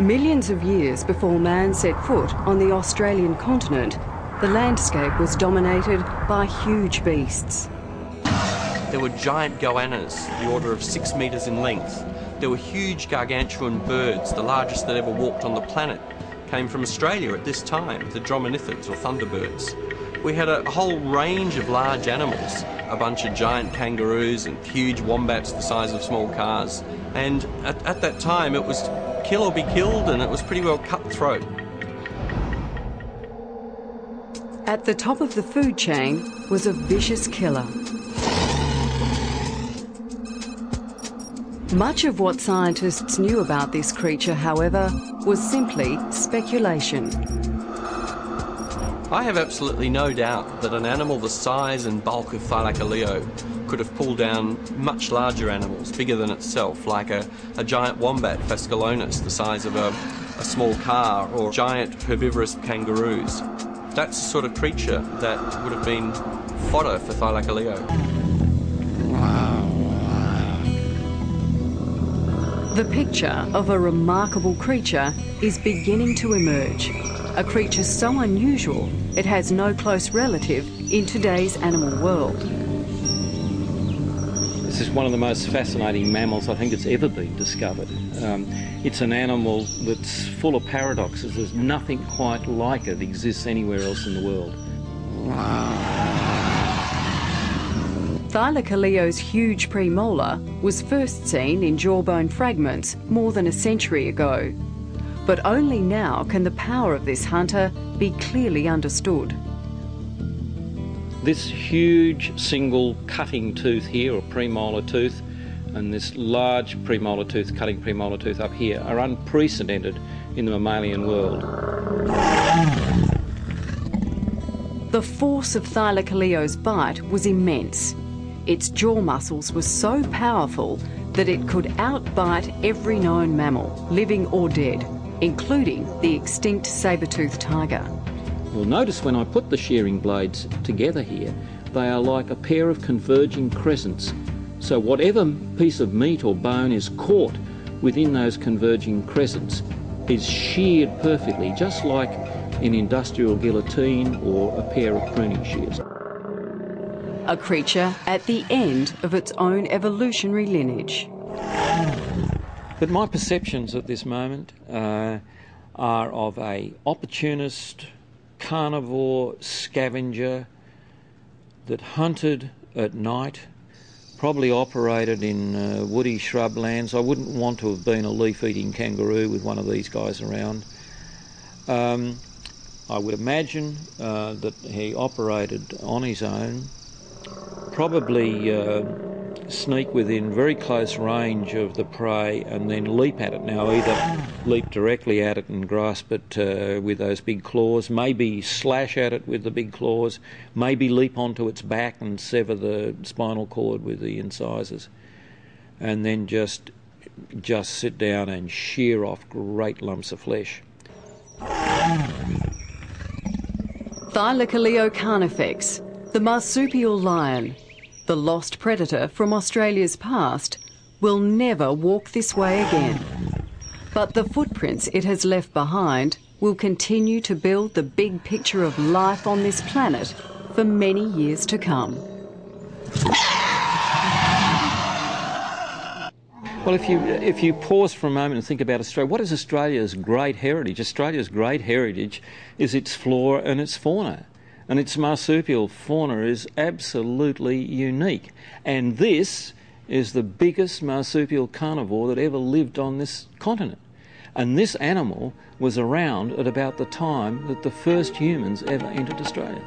Millions of years before man set foot on the Australian continent, the landscape was dominated by huge beasts. There were giant goannas, the order of 6 metres in length. There were huge gargantuan birds, the largest that ever walked on the planet. Came from Australia at this time, the dromonithids or thunderbirds. We had a whole range of large animals, a bunch of giant kangaroos and huge wombats the size of small cars. And at that time it was kill or be killed, and it was pretty well cutthroat. At the top of the food chain was a vicious killer. Much of what scientists knew about this creature, however, was simply speculation. I have absolutely no doubt that an animal the size and bulk of thylacoleo could have pulled down much larger animals, bigger than itself, like a giant wombat, Phascolonus, the size of a small car, or giant herbivorous kangaroos. That's the sort of creature that would have been fodder for thylacoleo. The picture of a remarkable creature is beginning to emerge. A creature so unusual it has no close relative in today's animal world. This is one of the most fascinating mammals I think it's ever been discovered. It's an animal that's full of paradoxes. There's nothing quite like it exists anywhere else in the world. Thylacoleo's huge premolar was first seen in jawbone fragments more than a century ago. But only now can the power of this hunter be clearly understood. This huge single cutting tooth here, or premolar tooth, and this large premolar tooth, cutting premolar tooth up here, are unprecedented in the mammalian world. The force of Thylacoleo's bite was immense. Its jaw muscles were so powerful that it could outbite every known mammal, living or dead, including the extinct saber-toothed tiger. Well, notice when I put the shearing blades together here, they are like a pair of converging crescents. So whatever piece of meat or bone is caught within those converging crescents is sheared perfectly, just like an industrial guillotine or a pair of pruning shears. A creature at the end of its own evolutionary lineage. But my perceptions at this moment are of an opportunist, carnivore scavenger that hunted at night, probably operated in woody shrublands. I wouldn't want to have been a leaf-eating kangaroo with one of these guys around. I would imagine that he operated on his own, probably sneak within very close range of the prey and then leap at it. Now, either leap directly at it and grasp it with those big claws, maybe slash at it with the big claws, maybe leap onto its back and sever the spinal cord with the incisors, and then just sit down and shear off great lumps of flesh. Thylacoleo carnifex, the marsupial lion, the lost predator from Australia's past, will never walk this way again. But the footprints it has left behind will continue to build the big picture of life on this planet for many years to come. Well, if you pause for a moment and think about Australia, what is Australia's great heritage? Australia's great heritage is its flora and its fauna. And its marsupial fauna is absolutely unique. And this is the biggest marsupial carnivore that ever lived on this continent. And this animal was around at about the time that the first humans ever entered Australia.